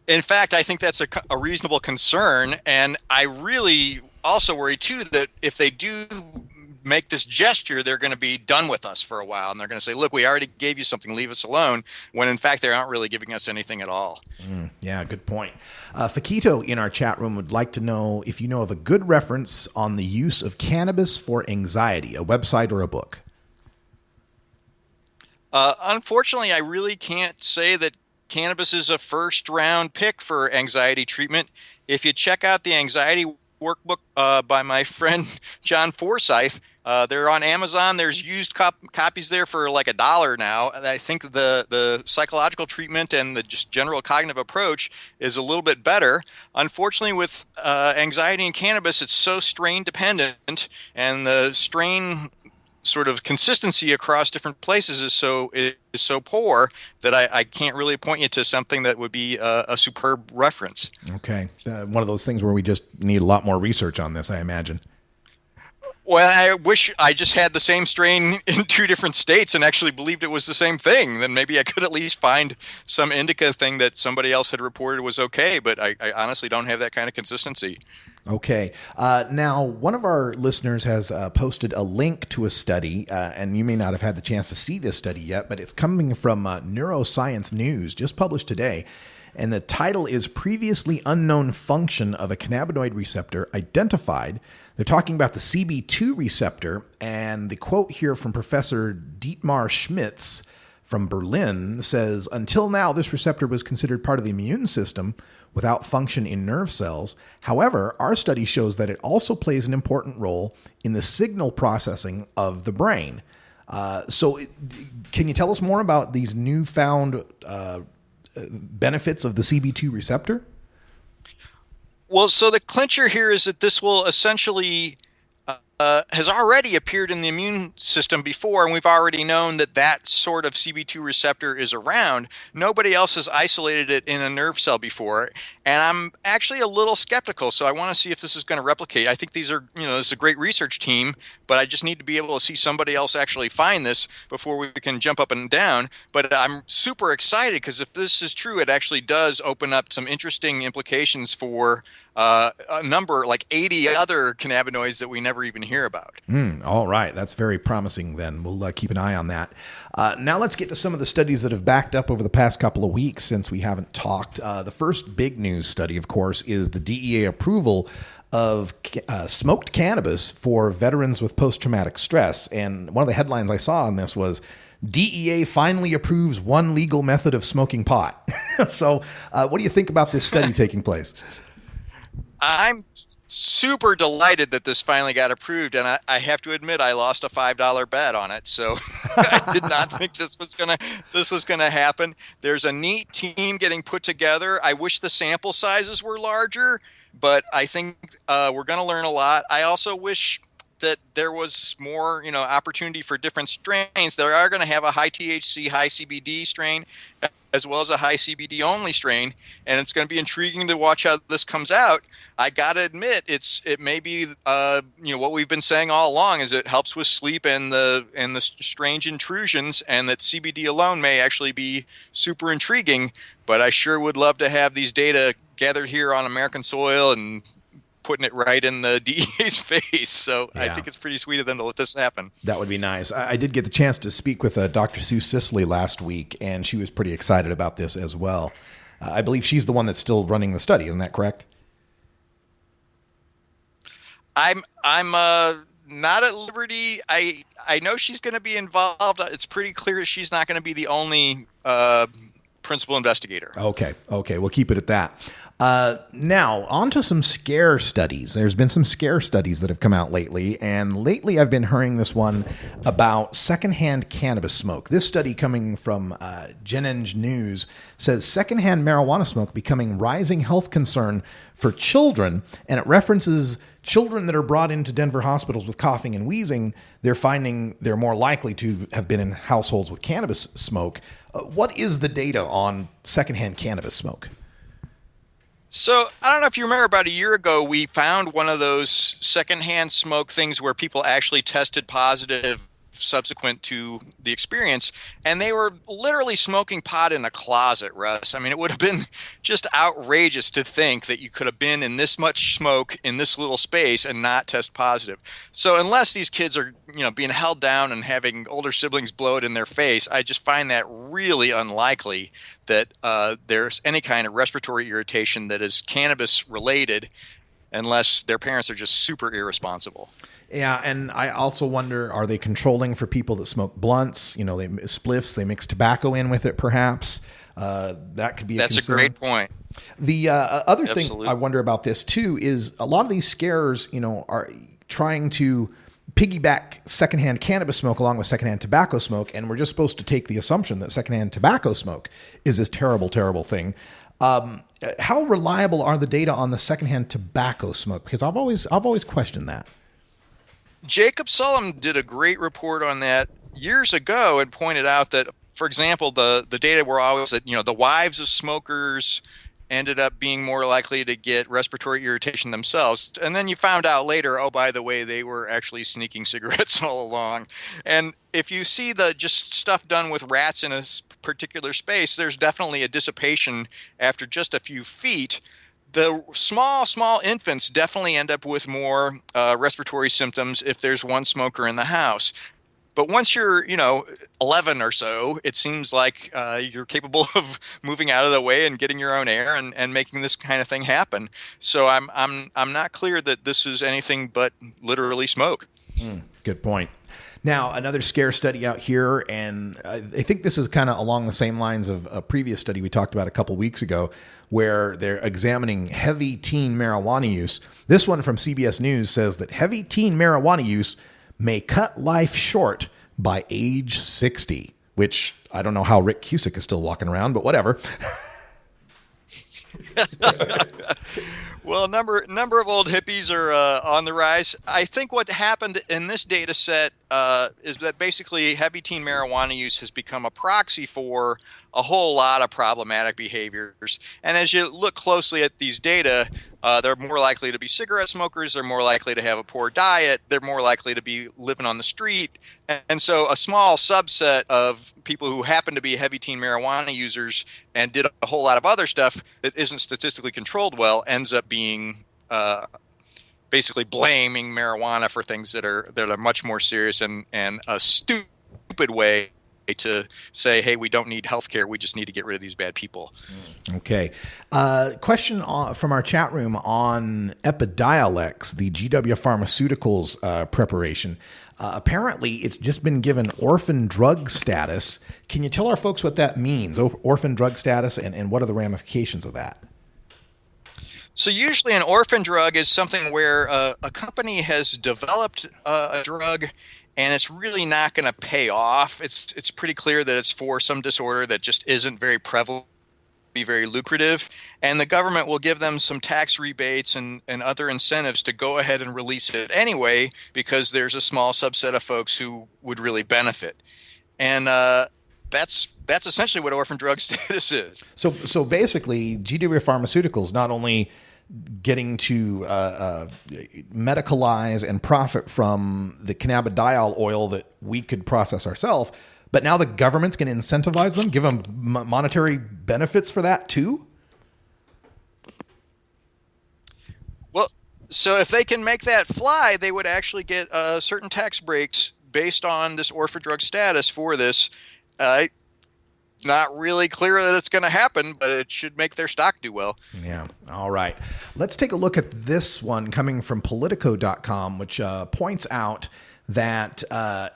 In fact, I think that's a reasonable concern, and I really also worry, too, that if they do make this gesture, they're going to be done with us for a while, and they're going to say, look, we already gave you something, leave us alone, when in fact they aren't really giving us anything at all. Yeah, good point. Fakito in our chat room would like to know if you know of a good reference on the use of cannabis for anxiety, a website or a book. Unfortunately, I really can't say that cannabis is a first-round pick for anxiety treatment. If you check out the anxiety workbook by my friend John Forsyth, they're on Amazon. There's used copies there for like $1 now. And I think the psychological treatment and the just general cognitive approach is a little bit better. Unfortunately, with anxiety and cannabis, it's so strain dependent, and the strain sort of consistency across different places is so poor that I can't really point you to something that would be a superb reference. Okay. One of those things where we just need a lot more research on this, I imagine. Well, I wish I just had the same strain in 2 different states and actually believed it was the same thing. Then maybe I could at least find some indica thing that somebody else had reported was okay, but I honestly don't have that kind of consistency. Okay. Now, one of our listeners has posted a link to a study, and you may not have had the chance to see this study yet, but it's coming from Neuroscience News, just published today. And the title is Previously Unknown Function of a Cannabinoid Receptor Identified. They're talking about the CB2 receptor, and the quote here from Professor Dietmar Schmitz from Berlin says, until now, this receptor was considered part of the immune system without function in nerve cells. However, our study shows that it also plays an important role in the signal processing of the brain. Can you tell us more about these newfound benefits of the CB2 receptor? Well, so the clincher here is that this will essentially has already appeared in the immune system before, and we've already known that sort of CB2 receptor is around. Nobody else has isolated it in a nerve cell before, And I'm actually a little skeptical, so I want to see if this is going to replicate. I think this is a great research team, but I just need to be able to see somebody else actually find this before we can jump up and down. But I'm super excited because if this is true, it actually does open up some interesting implications for a number, like 80 other cannabinoids that we never even hear about. All right. That's very promising then. We'll keep an eye on that. Now let's get to some of the studies that have backed up over the past couple of weeks since we haven't talked. The first big news study, of course, is the DEA approval of smoked cannabis for veterans with post-traumatic stress. And one of the headlines I saw on this was, DEA finally approves one legal method of smoking pot. So what do you think about this study taking place? I'm super delighted that this finally got approved, and I have to admit I lost a $5 bet on it. So I did not think this was gonna happen. There's a neat team getting put together. I wish the sample sizes were larger, but I think we're going to learn a lot. I also wish that there was more, opportunity for different strains. They are going to have a high THC, high CBD strain, as well as a high CBD only strain, and it's going to be intriguing to watch how this comes out. I got to admit, it may be, what we've been saying all along is it helps with sleep and the strange intrusions, and that CBD alone may actually be super intriguing. But I sure would love to have these data gathered here on American soil and putting it right in the DEA's face. So yeah. I think it's pretty sweet of them to let this happen. That would be nice. I did get the chance to speak with Dr. Sue Sisley last week, and she was pretty excited about this as well. I believe she's the one that's still running the study. Isn't that correct? I'm not at liberty. I know she's going to be involved. It's pretty clear that she's not going to be the only principal investigator. Okay. We'll keep it at that. Now, on to some scare studies. There's been some scare studies that have come out lately, and lately I've been hearing this one about secondhand cannabis smoke. This study coming from GenEng News says secondhand marijuana smoke becoming rising health concern for children, and it references children that are brought into Denver hospitals with coughing and wheezing. They're finding they're more likely to have been in households with cannabis smoke. What is the data on secondhand cannabis smoke? So I don't know if you remember, about a year ago, we found one of those secondhand smoke things where people actually tested positive subsequent to the experience, and they were literally smoking pot in a closet, Russ. I mean, it would have been just outrageous to think that you could have been in this much smoke in this little space and not test positive. So unless these kids are, being held down and having older siblings blow it in their face, I just find that really unlikely that there's any kind of respiratory irritation that is cannabis related, unless their parents are just super irresponsible. Yeah, and I also wonder, are they controlling for people that smoke blunts? They spliffs, they mix tobacco in with it, perhaps. That could be a concern. That's a great point. The other thing I wonder about this, too, is a lot of these scares, are trying to piggyback secondhand cannabis smoke along with secondhand tobacco smoke, and we're just supposed to take the assumption that secondhand tobacco smoke is this terrible, terrible thing. How reliable are the data on the secondhand tobacco smoke? Because I've always questioned that. Jacob Sullum did a great report on that years ago and pointed out that, for example, the data were always that, the wives of smokers ended up being more likely to get respiratory irritation themselves. And then you found out later, oh, by the way, they were actually sneaking cigarettes all along. And if you see the just stuff done with rats in a particular space, there's definitely a dissipation after just a few feet. The small infants definitely end up with more respiratory symptoms if there's one smoker in the house. But once you're, 11 or so, it seems like you're capable of moving out of the way and getting your own air and making this kind of thing happen. So I'm not clear that this is anything but literally smoke. Good point. Now, another scare study out here, and I think this is kind of along the same lines of a previous study we talked about a couple weeks ago, where they're examining heavy teen marijuana use. This one from CBS News says that heavy teen marijuana use may cut life short by age 60, which I don't know how Rick Cusick is still walking around, but whatever. Well, a number of old hippies are on the rise. I think what happened in this data set is that basically heavy teen marijuana use has become a proxy for a whole lot of problematic behaviors. And as you look closely at these data, they're more likely to be cigarette smokers. They're more likely to have a poor diet. They're more likely to be living on the street. And so a small subset of people who happen to be heavy teen marijuana users and did a whole lot of other stuff that isn't statistically controlled well ends up being basically blaming marijuana for things that are much more serious and a stupid way to say, hey, we don't need health care. We just need to get rid of these bad people. Okay. Question from our chat room on Epidiolex, the GW Pharmaceuticals preparation. Apparently, it's just been given orphan drug status. Can you tell our folks what that means, orphan drug status, and what are the ramifications of that? So usually an orphan drug is something where a company has developed a drug and it's really not going to pay off. It's pretty clear that it's for some disorder that just isn't very prevalent, be very lucrative, and the government will give them some tax rebates and other incentives to go ahead and release it anyway, because there's a small subset of folks who would really benefit. And that's essentially what orphan drug status is. So basically, GW Pharmaceuticals not only getting to medicalize and profit from the cannabidiol oil that we could process ourselves, but now the government's going to incentivize them, give them monetary benefits for that too? Well, so if they can make that fly, they would actually get certain tax breaks based on this orphan drug status for this. Not really clear that it's going to happen, but it should make their stock do well. Yeah. All right. Let's take a look at this one coming from Politico.com, which points out that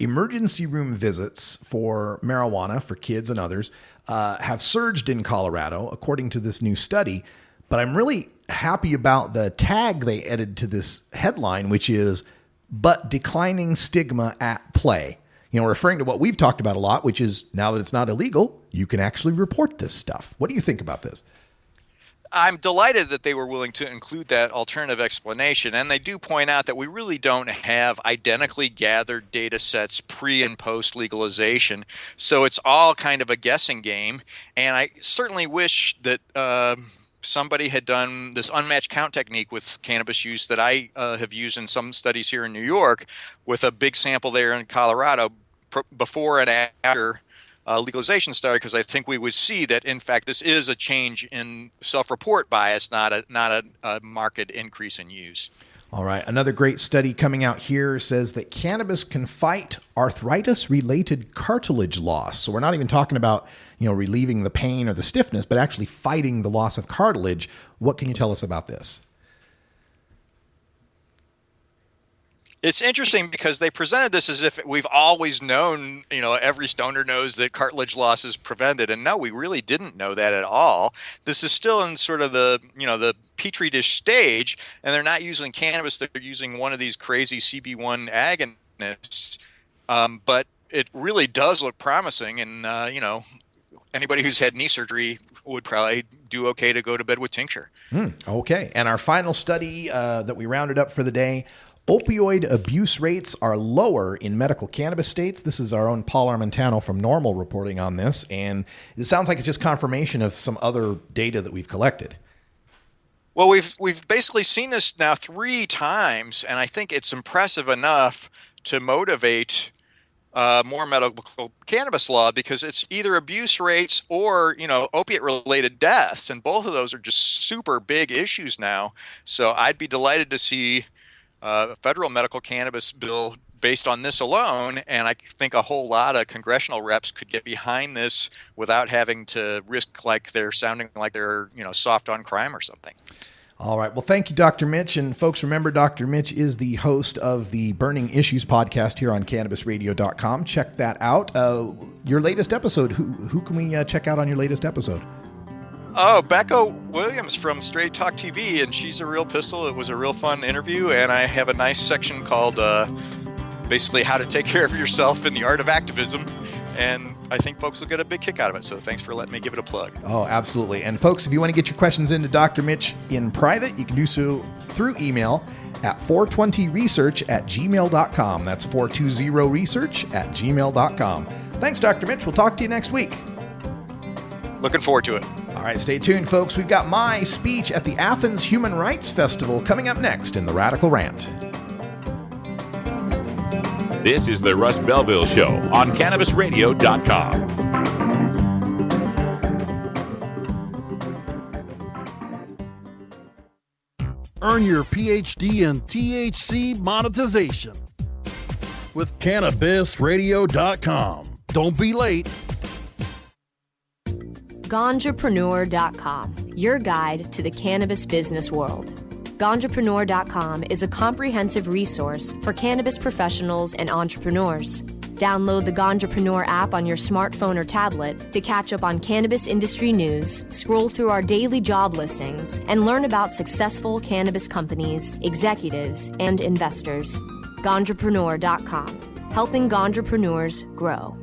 emergency room visits for marijuana for kids and others have surged in Colorado, according to this new study. But I'm really happy about the tag they added to this headline, which is, "But declining stigma at play." You know, referring to what we've talked about a lot, which is now that it's not illegal, you can actually report this stuff. What do you think about this? I'm delighted that they were willing to include that alternative explanation. And they do point out that we really don't have identically gathered data sets pre and post legalization. So it's all kind of a guessing game. And I certainly wish that somebody had done this unmatched count technique with cannabis use that I have used in some studies here in New York, with a big sample there in Colorado before and after legalization started, because I think we would see that, in fact, this is a change in self-report bias, not a marked increase in use. All right. Another great study coming out here says that cannabis can fight arthritis-related cartilage loss. So we're not even talking about, relieving the pain or the stiffness, but actually fighting the loss of cartilage. What can you tell us about this? It's interesting because they presented this as if we've always known, every stoner knows that cartilage loss is prevented. And no, we really didn't know that at all. This is still in sort of the petri dish stage, and they're not using cannabis. They're using one of these crazy CB1 agonists. But it really does look promising. And, anybody who's had knee surgery would probably do okay to go to bed with tincture. Okay. And our final study that we rounded up for the day, opioid abuse rates are lower in medical cannabis states. This is our own Paul Armentano from NORML reporting on this. And it sounds like it's just confirmation of some other data that we've collected. Well, we've basically seen this now 3 times, and I think it's impressive enough to motivate more medical cannabis law, because it's either abuse rates or, opiate-related deaths, and both of those are just super big issues now. So I'd be delighted to see a federal medical cannabis bill based on this alone, and I think a whole lot of congressional reps could get behind this without having to risk like they're sounding like they're soft on crime or something. All right. Well, thank you, Dr. Mitch. And folks, remember, Dr. Mitch is the host of the Burning Issues podcast here on CannabisRadio.com. Check that out. Your latest episode, who can we check out on your latest episode? Oh, Becca Williams from Straight Talk TV, and she's a real pistol. It was a real fun interview, and I have a nice section called basically how to take care of yourself in the art of activism, and I think folks will get a big kick out of it, so thanks for letting me give it a plug. Oh, absolutely. And folks, if you want to get your questions into Dr. Mitch in private, you can do so through email at 420research@gmail.com. That's 420research@gmail.com. Thanks, Dr. Mitch. We'll talk to you next week. Looking forward to it. All right, stay tuned, folks. We've got my speech at the Athens Human Rights Festival coming up next in the Radical Rant. This is the Russ Belville Show on CannabisRadio.com. Earn your PhD in THC monetization with CannabisRadio.com. Don't be late. Ganjapreneur.com, your guide to the cannabis business world. Ganjapreneur.com is a comprehensive resource for cannabis professionals and entrepreneurs. Download the Ganjapreneur app on your smartphone or tablet to catch up on cannabis industry news, scroll through our daily job listings, and learn about successful cannabis companies, executives, and investors. Ganjapreneur.com, helping ganjapreneurs grow.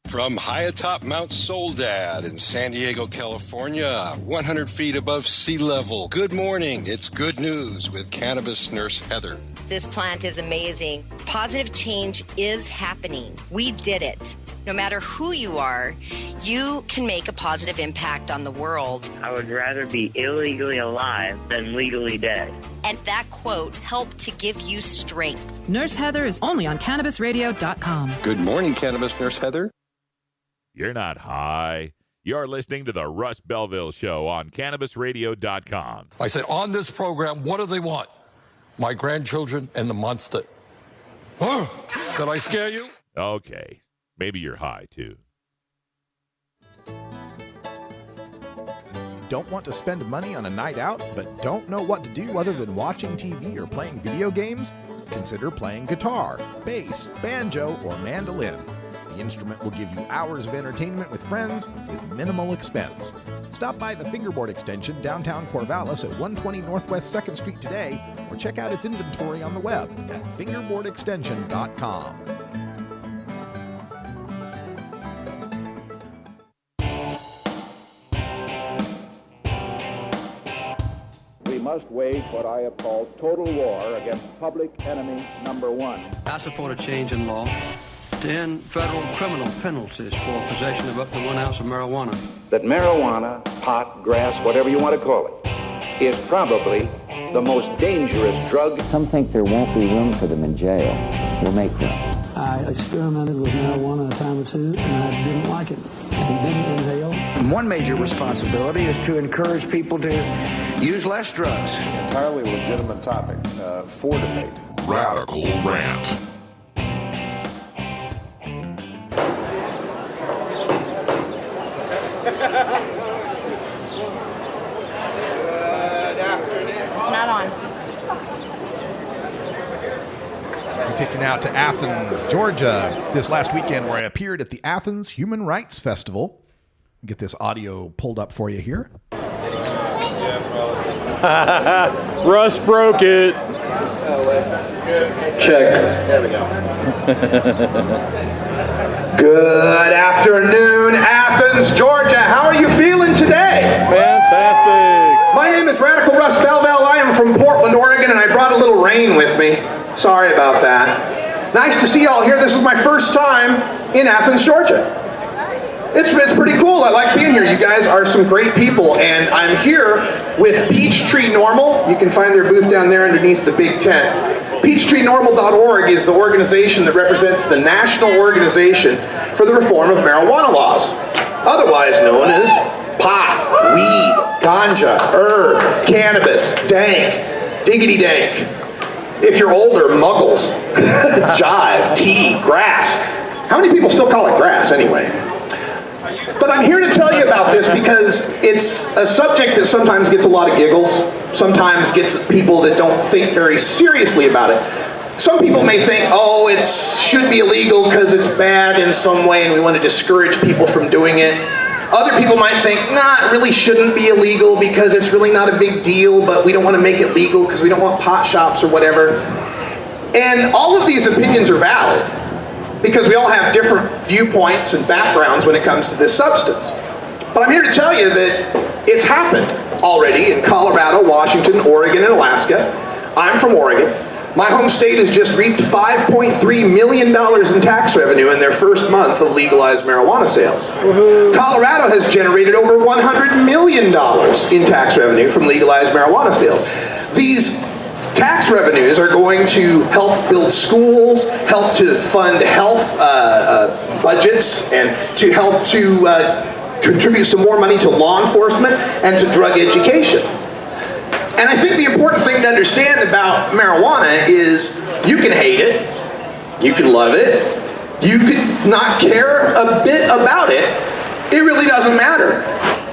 From high atop Mount Soledad in San Diego, California, 100 feet above sea level. Good morning. It's good news with cannabis nurse Heather. This plant is amazing. Positive change is happening. We did it. No matter who you are, you can make a positive impact on the world. I would rather be illegally alive than legally dead. And that quote helped to give you strength. Nurse Heather is only on CannabisRadio.com. Good morning, cannabis nurse Heather. You're not high. You're listening to the Russ Belville Show on CannabisRadio.com. I said, on this program, what do they want? My grandchildren and the monster. Did I scare you? Okay. Maybe you're high, too. Don't want to spend money on a night out, but don't know what to do other than watching TV or playing video games? Consider playing guitar, bass, banjo, or mandolin. The instrument will give you hours of entertainment with friends with minimal expense. Stop by the Fingerboard Extension downtown Corvallis at 120 Northwest 2nd Street today, or check out its inventory on the web at fingerboardextension.com. We must wage what I have called total war against public enemy number one. I support a change in law to end federal criminal penalties for possession of up to 1 ounce of marijuana. That marijuana, pot, grass, whatever you want to call it, is probably the most dangerous drug. Some think there won't be room for them in jail. We'll make room. I experimented with marijuana a time or two, and I didn't like it and didn't inhale. One major responsibility is to encourage people to use less drugs. Entirely legitimate topic for debate. Radical Rant. It's not on. I'm taken out to Athens, Georgia, this last weekend where I appeared at the Athens Human Rights Festival. Get this audio pulled up for you here. Russ broke it. Check. There we go. Good afternoon, Athens, Georgia. How are you feeling today? Fantastic. My name is Radical Russ Belville. I am from Portland, Oregon, and I brought a little rain with me. Sorry about that. Nice to see y'all here. This is my first time in Athens, Georgia. It's pretty cool. I like being here. You guys are some great people, and I'm here with Peachtree Normal. You can find their booth down there underneath the big tent. PeachtreeNormal.org is the organization that represents the National Organization for the Reform of Marijuana Laws, otherwise known as pot, weed, ganja, herb, cannabis, dank, diggity dank. If you're older, muggles, jive, tea, grass. How many people still call it grass anyway? But I'm here to tell you about this because it's a subject that sometimes gets a lot of giggles, sometimes gets people that don't think very seriously about it. Some people may think, oh, it should be illegal because it's bad in some way and we want to discourage people from doing it. Other people might think, nah, it really shouldn't be illegal because it's really not a big deal, but we don't want to make it legal because we don't want pot shops or whatever. And all of these opinions are valid, because we all have different viewpoints and backgrounds when it comes to this substance. But I'm here to tell you that it's happened already in Colorado, Washington, Oregon, and Alaska. I'm from Oregon. My home state has just reaped $5.3 million in tax revenue in their first month of legalized marijuana sales. Colorado has generated over $100 million in tax revenue from legalized marijuana sales. These tax revenues are going to help build schools, help to fund health budgets, and to help to contribute some more money to law enforcement and to drug education. And I think the important thing to understand about marijuana is you can hate it, you can love it, you could not care a bit about it. It really doesn't matter.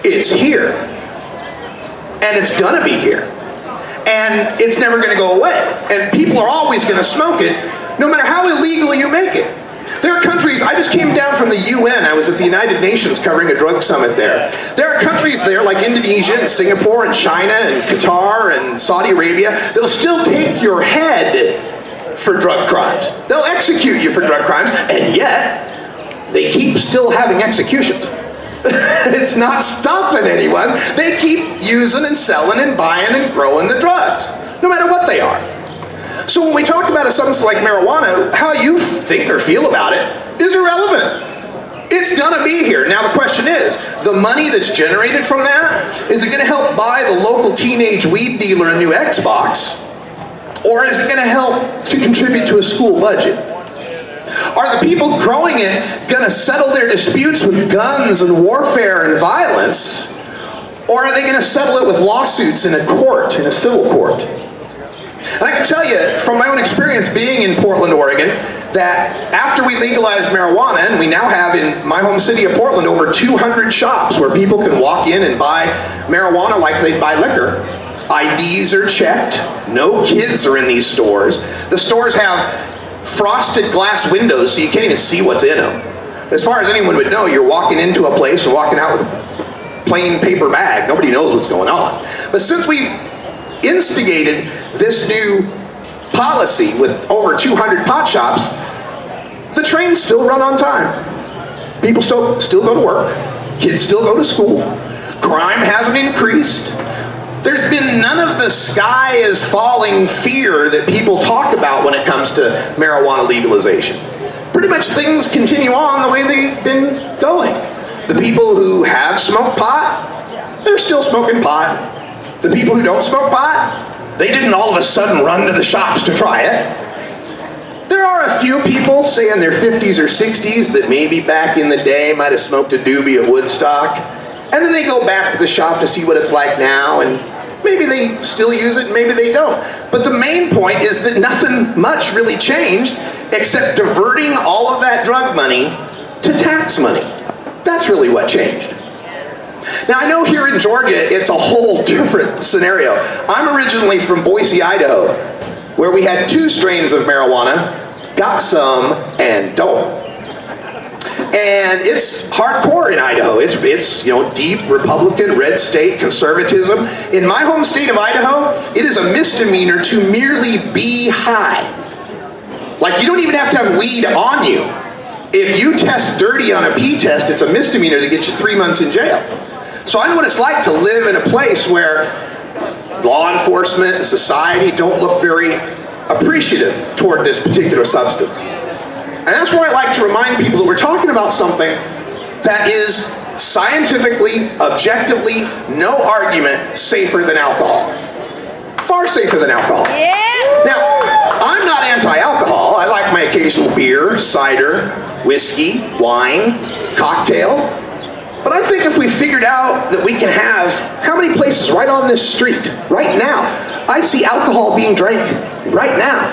It's here. And it's gonna be here. And it's never gonna go away. And people are always gonna smoke it, no matter how illegal you make it. There are countries, I just came down from the UN, I was at the United Nations covering a drug summit there. There are countries there like Indonesia and Singapore and China and Qatar and Saudi Arabia that'll still take your head for drug crimes. They'll execute you for drug crimes, and yet they keep still having executions. It's not stopping anyone. They keep using and selling and buying and growing the drugs, no matter what they are. So when we talk about a substance like marijuana, how you think or feel about it is irrelevant. It's gonna be here. Now the question is, the money that's generated from that, is it gonna help buy the local teenage weed dealer a new Xbox? Or is it gonna help to contribute to a school budget? Are the people growing it gonna settle their disputes with guns and warfare and violence? Or are they gonna settle it with lawsuits in a court, in a civil court? And I can tell you from my own experience being in Portland, Oregon, that after we legalized marijuana, and we now have in my home city of Portland over 200 shops where people can walk in and buy marijuana like they buy liquor. IDs are checked. No kids are in these stores. The stores have frosted glass windows so you can't even see what's in them. As far as anyone would know, you're walking into a place and walking out with a plain paper bag. Nobody knows what's going on. But since we've instigated this new policy with over 200 pot shops, the trains still run on time. People still go to work. Kids still go to school. Crime hasn't increased. There's been none of the sky is falling fear that people talk about when it comes to marijuana legalization. Pretty much things continue on the way they've been going. The people who have smoked pot, they're still smoking pot. The people who don't smoke pot, they didn't all of a sudden run to the shops to try it. There are a few people, say in their 50s or 60s, that maybe back in the day might have smoked a doobie at Woodstock, and then they go back to the shop to see what it's like now, and maybe they still use it, maybe they don't. But the main point is that nothing much really changed except diverting all of that drug money to tax money. That's really what changed. Now I know here in Georgia it's a whole different scenario. I'm originally from Boise, Idaho, where we had 2 strains of marijuana, got some and don't. And it's hardcore in Idaho. It's deep Republican, red state conservatism. In my home state of Idaho, it is a misdemeanor to merely be high. Like you don't even have to have weed on you. If you test dirty on a pee test, it's a misdemeanor that gets you 3 months in jail. So I know what it's like to live in a place where law enforcement and society don't look very appreciative toward this particular substance. And that's where I like to remind people that we're talking about something that is scientifically, objectively, no argument, safer than alcohol. Far safer than alcohol. Yeah. Now, I'm not anti-alcohol. I like my occasional beer, cider, whiskey, wine, cocktail. But I think if we figured out that we can have, how many places right on this street, right now, I see alcohol being drank right now.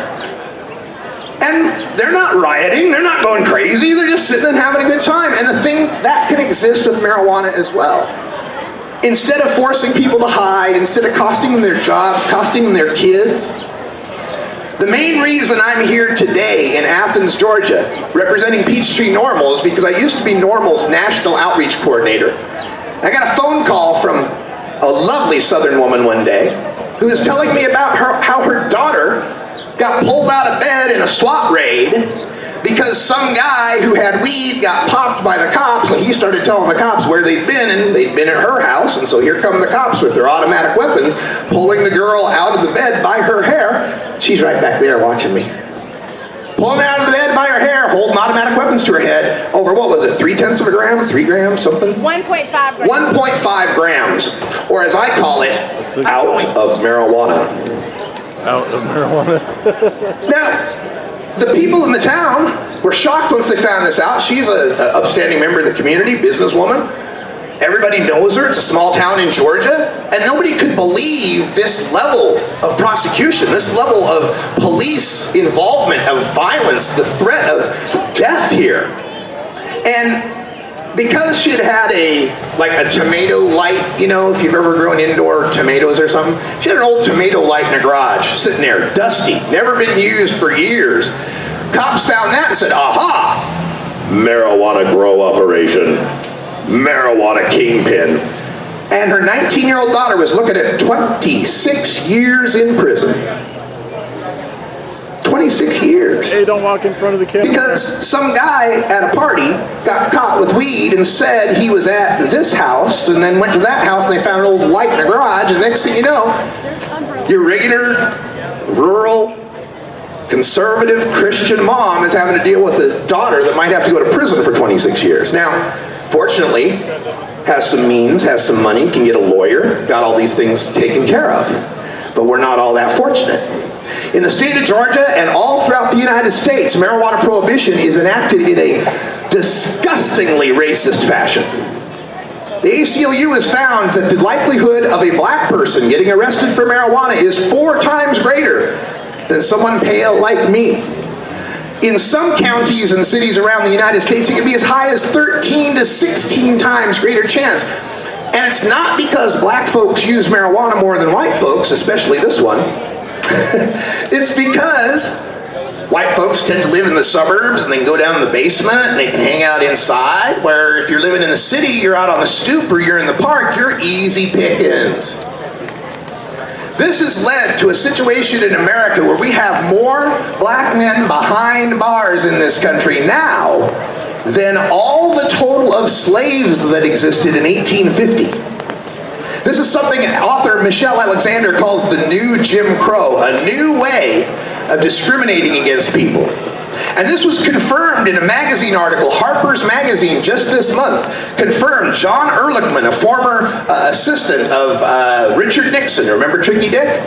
And they're not rioting, they're not going crazy, they're just sitting and having a good time. And the thing that can exist with marijuana as well. Instead of forcing people to hide, instead of costing them their jobs, costing them their kids. The main reason I'm here today in Athens, Georgia, representing Peachtree NORML is because I used to be NORML's National Outreach Coordinator. I got a phone call from a lovely Southern woman one day who was telling me about how her daughter got pulled out of bed in a SWAT raid because some guy who had weed got popped by the cops and he started telling the cops where they'd been, and they'd been at her house, and so here come the cops with their automatic weapons pulling the girl out of the bed by her hair She's right back there watching me. Pulling her out of the bed by her hair, holding automatic weapons to her head over, what was it, 0.3 of a gram, 3 grams, something? 1.5 grams. 1.5 grams, or as I call it, out of marijuana. Out of marijuana. Now, the people in the town were shocked once they found this out. She's an upstanding member of the community, businesswoman. Everybody knows her. It's a small town in Georgia. And nobody could believe this level of prosecution, this level of police involvement, of violence, the threat of death here. And because she had a tomato light, you know, if you've ever grown indoor tomatoes or something, she had an old tomato light in her garage, sitting there, dusty, never been used for years. Cops found that and said, aha, marijuana grow operation. Marijuana kingpin. And her 19-year-old daughter was looking at 26 years in prison. 26 years. Hey, don't walk in front of the camera. Because some guy at a party got caught with weed and said he was at this house, and then went to that house and they found an old light in the garage, and next thing you know, your regular, rural, conservative Christian mom is having to deal with a daughter that might have to go to prison for 26 years. Now, fortunately, has some means, has some money, can get a lawyer, got all these things taken care of. But we're not all that fortunate. In the state of Georgia and all throughout the United States, marijuana prohibition is enacted in a disgustingly racist fashion. The ACLU has found that the likelihood of a black person getting arrested for marijuana is 4 times greater than someone pale like me. In some counties and cities around the United States, it can be as high as 13 to 16 times greater chance. And it's not because black folks use marijuana more than white folks, especially this one. It's because white folks tend to live in the suburbs and they can go down in the basement and they can hang out inside, where if you're living in the city, you're out on the stoop or you're in the park, you're easy pickings. This has led to a situation in America where we have more black men behind bars in this country now than all the total of slaves that existed in 1850. This is something author Michelle Alexander calls the new Jim Crow, a new way of discriminating against people. And this was confirmed in a magazine article, Harper's Magazine, just this month, confirmed John Ehrlichman, a former assistant of Richard Nixon. Remember Tricky Dick?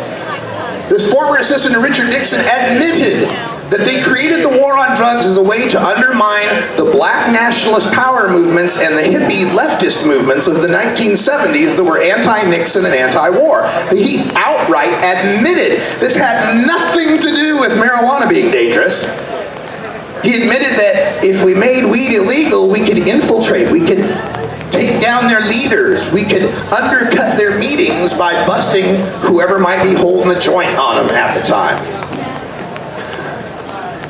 This former assistant of Richard Nixon admitted that they created the war on drugs as a way to undermine the black nationalist power movements and the hippie leftist movements of the 1970s that were anti-Nixon and anti-war. He outright admitted this had nothing to do with marijuana being dangerous. He admitted that if we made weed illegal, we could infiltrate, we could take down their leaders, we could undercut their meetings by busting whoever might be holding the joint on them at the time.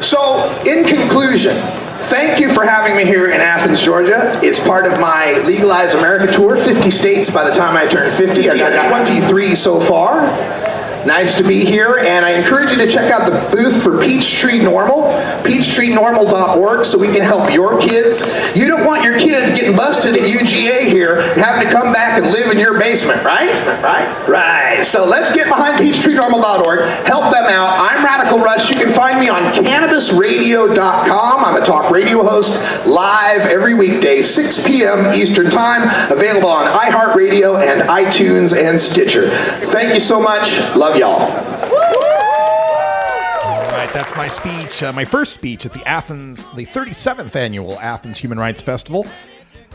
So, in conclusion, thank you for having me here in Athens, Georgia. It's part of my Legalize America tour, 50 states by the time I turn 50. I've got 23 so far. Nice to be here, and I encourage you to check out the booth for Peachtree Normal, peachtreenormal.org, so we can help your kids. You don't want your kid getting busted at UGA here and having to come back and live in your basement, right? Right. So let's get behind peachtreenormal.org, help them out. I'm Radical Russ. You can find me on cannabisradio.com. I'm a talk radio host, live every weekday, 6 p.m. Eastern Time, available on iHeartRadio and iTunes and Stitcher. Thank you so much. Love y'all. All right, that's my speech, my first speech at the 37th annual Athens Human Rights Festival.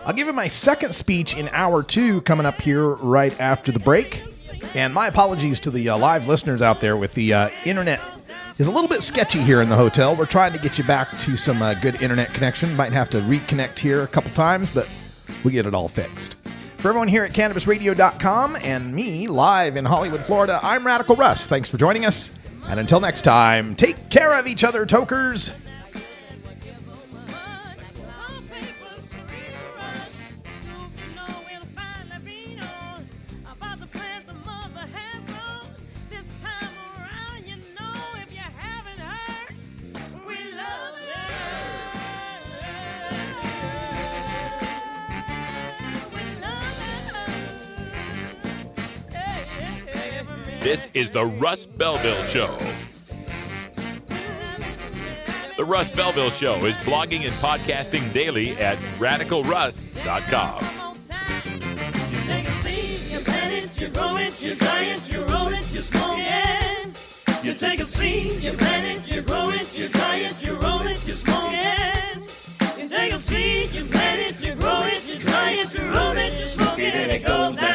I'll give you my second speech in hour 2 coming up here right after the break. And my apologies to the live listeners out there with the internet is a little bit sketchy here in the hotel. We're trying to get you back to some good internet connection. Might have to reconnect here a couple times, but we get it all fixed. For everyone here at CannabisRadio.com and me live in Hollywood, Florida, I'm Radical Russ. Thanks for joining us. And until next time, take care of each other, tokers. This is the Russ Belville Show. The Russ Belville Show is blogging and podcasting daily at radicalruss.com. You take a seed, you plant it, you grow it, you dry it, you roll it, you smoke it. You take a seed, you plant it, you grow it, you dry it, you roll it, you smoke it. You take a seed, you plant it, you grow it, you dry it, you roll it, you smoke it, and it goes down.